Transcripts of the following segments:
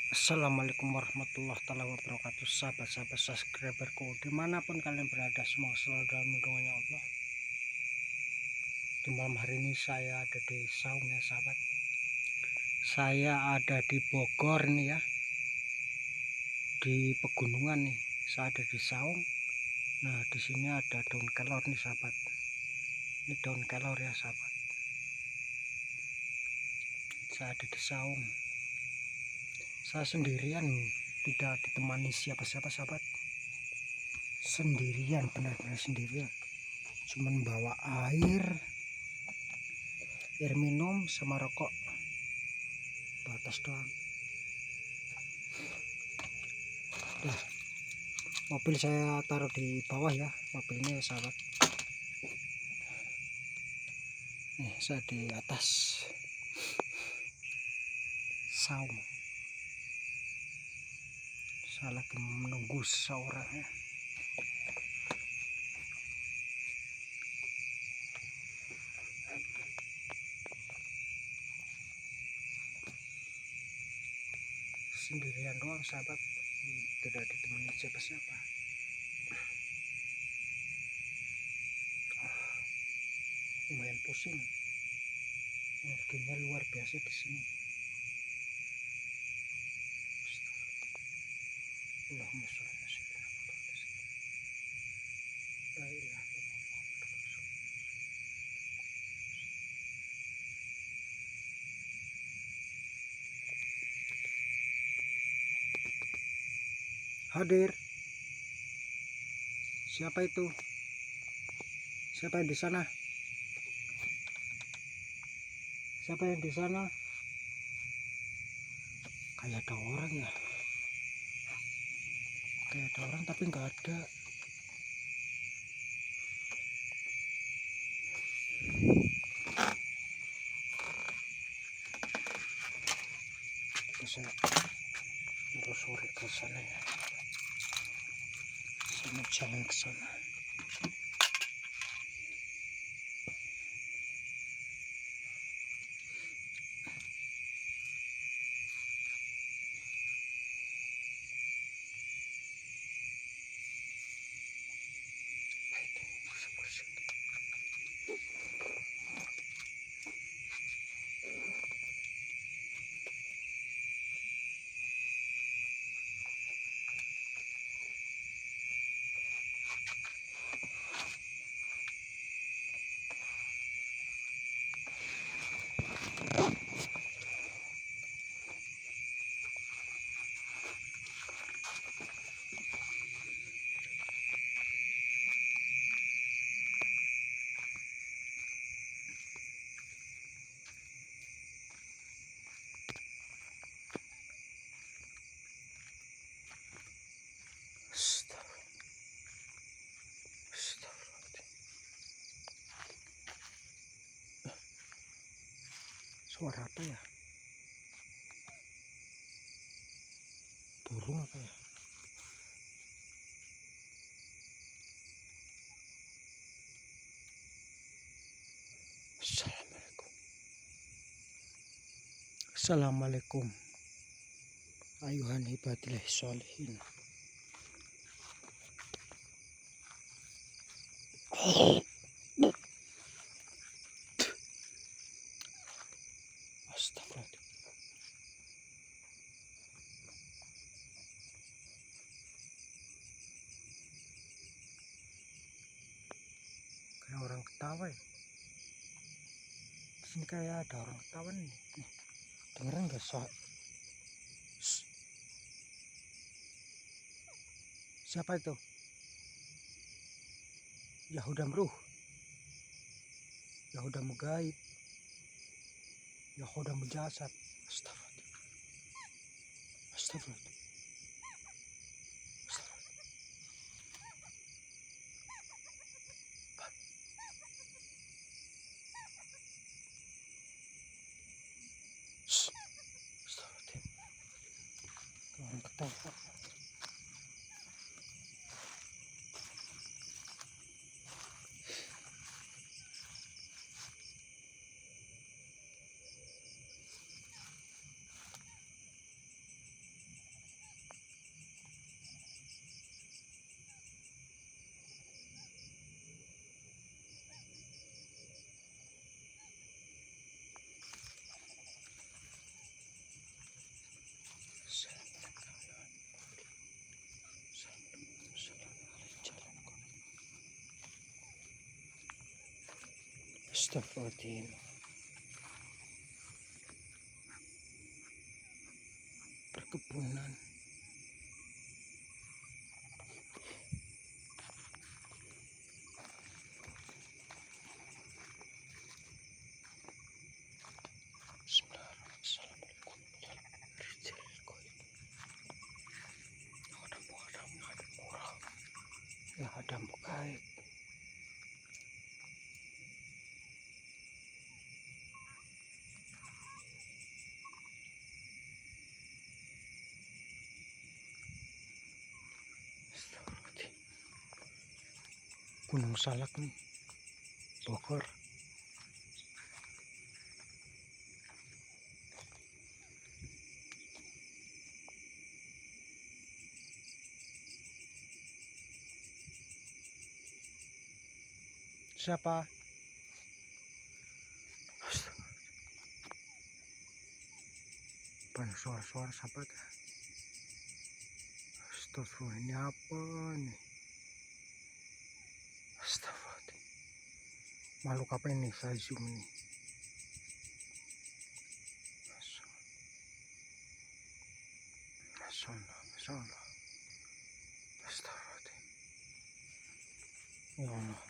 Assalamualaikum warahmatullahi wabarakatuh, sahabat-sahabat subscriberku dimanapun kalian berada, semoga selalu dalam lindungannya Allah. Di malam hari ini saya ada di saung ya sahabat, saya ada di Bogor nih ya, di pegunungan nih. Saya ada di saung. Nah, di sini ada daun kelor nih sahabat, ini daun kelor ya sahabat. Saya ada di saung, saya sendirian, tidak ditemani siapa-siapa sahabat, sendirian, benar-benar sendirian. Cuman bawa air minum sama rokok batas doang. Nah, mobil saya taruh di bawah ya, mobilnya sahabat. Nih, saya di atas saung, saya lagi menunggu seseorang ya. Sendirian doang sahabat, tidak ditemani siapa-siapa. Lumayan pusing, energinya luar biasa di sini. Allahumma sholli ala sayyidina Muhammad. La ilaha illallah. Hadir. Siapa itu? Siapa yang di sana? Siapa yang di sana? Kayak ada orang ya. Kayak ada orang tapi nggak ada. Saya terus sore ke sana ya. Saya mau jalan ke sana. Suara apa ya? Burung apa ya? Assalamualaikum. Assalamualaikum ayuhan ibadillah sholihin. Astagfirullah. Kayak orang ketawa ya. Di sini kayak ada orang ketawa nih. Dengeran nggak soal? Siapa itu? Yahuda Mruh, Yahuda Mugaib, Yahuda Mujasad. Astagfirullah. Astagfirullah. Orang ketawa. Astagfirullahaladzim. Perkebunan. Assalamualaikum. Ya ada mukaib. Gunung Salak nih, Bogor. Siapa? Banyak suara-suara sahabat. Astagfirullah, ini apa nih? Astagfirullah. Makhluk apa ini? Saya zoom nih. Masya Allah, Masya Allah. Astagfirullah. Ya Allah.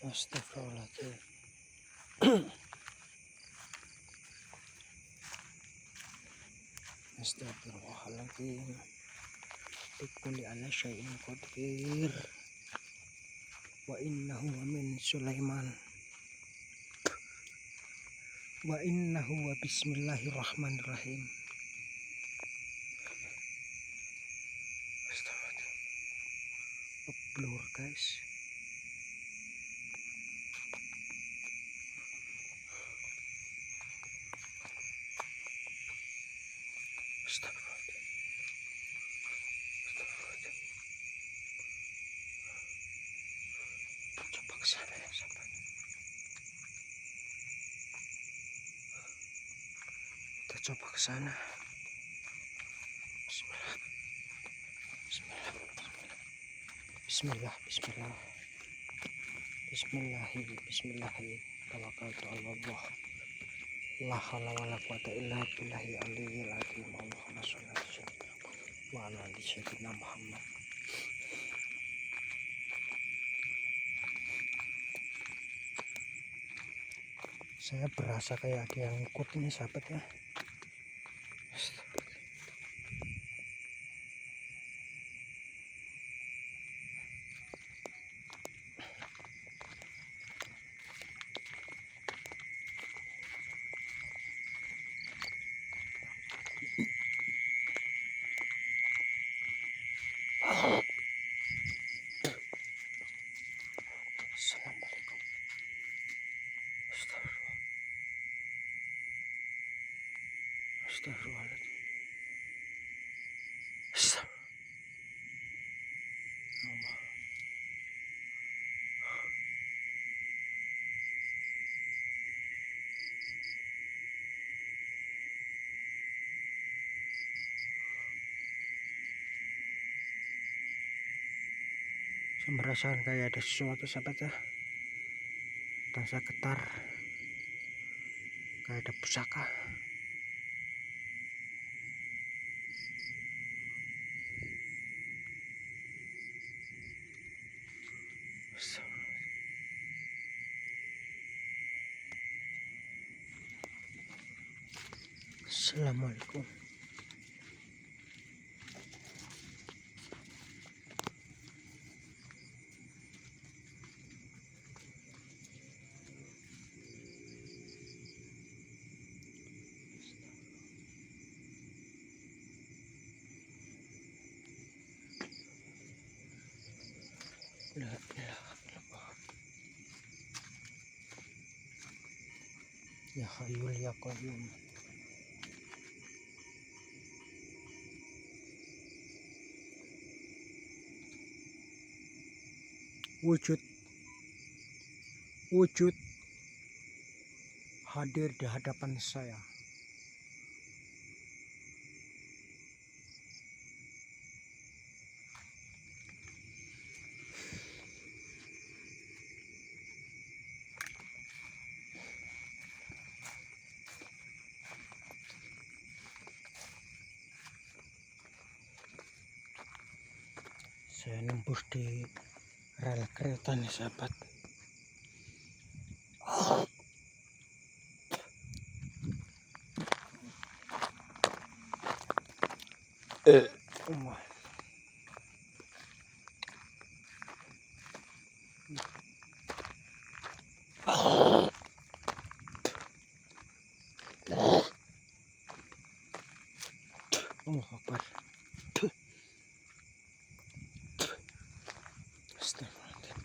Astagfirullahaladzim. Astagfirullahaladzim. Likulli ala syai'in qadir. Wa innahu min Sulaiman. Wa innahu wa bismillahirrahmanirrahim. Astagfirullahaladzim. Blur guys. Coba ke sana ya sahabat. Kita coba ke sana. Bismillah. Bismillah. Bismillah. Bismillah. Bismillahi. Bismillahi. Tawakkaltu 'ala Allah. La haula wala quwata illa billahi aliyyil azim. Allahumma shalli ala sayyidina wa ala ali sayyidina Muhammad. Saya berasa kayak ada yang ikut ini sahabat ya. Assalamualaikum. Astagfirullahaladzim. Allah. Saya merasakan kayak ada sesuatu sahabat ya. Dan saya getar. Kayak ada pusaka. Assalamualaikum. La ilaha illallah. Ya Hayyul ya Qayyum. Wujud hadir di hadapan saya. Saya nembus di rel kereta nih sahabat. Allahu Akbar. Astagfirullahaladzim.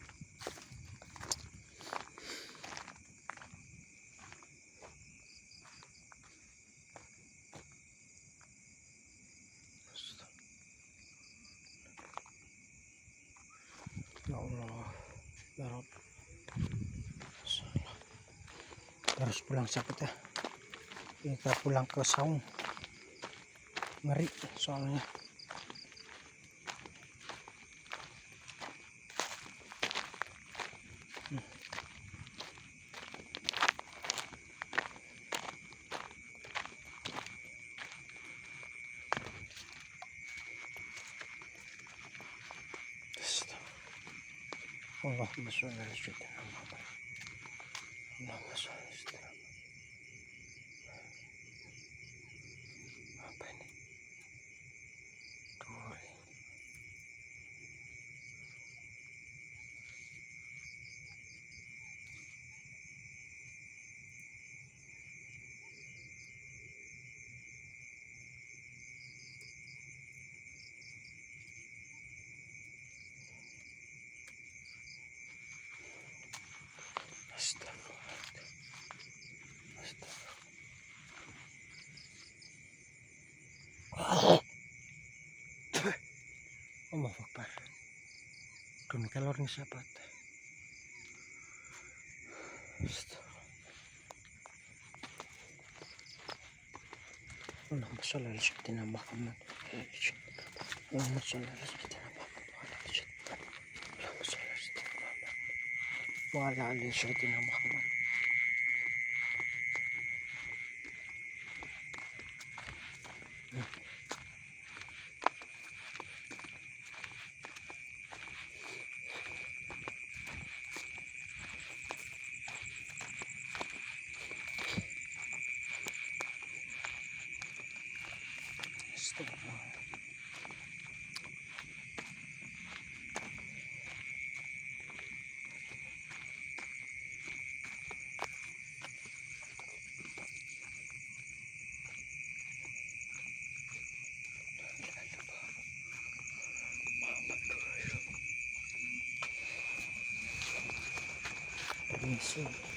Ya Allah, ya Rabb. Harus pulang sahabat ya. Kita pulang ke saung. Ngeri soalnya. Allahumma sholli ala sayyidina Muhammad. Allahumma sholli ala sayyidina Muhammad. Apa ini? Duri. Allahu Akbar. Dun kelor nih sahabat. Allahumma sholli ala sayyidina Muhammad. Allahumma sholli ala sayyidina Muhammad. Allahumma sholli ala sayyidina Muhammad. Wa ala ali sayyidina Muhammad. Permisi.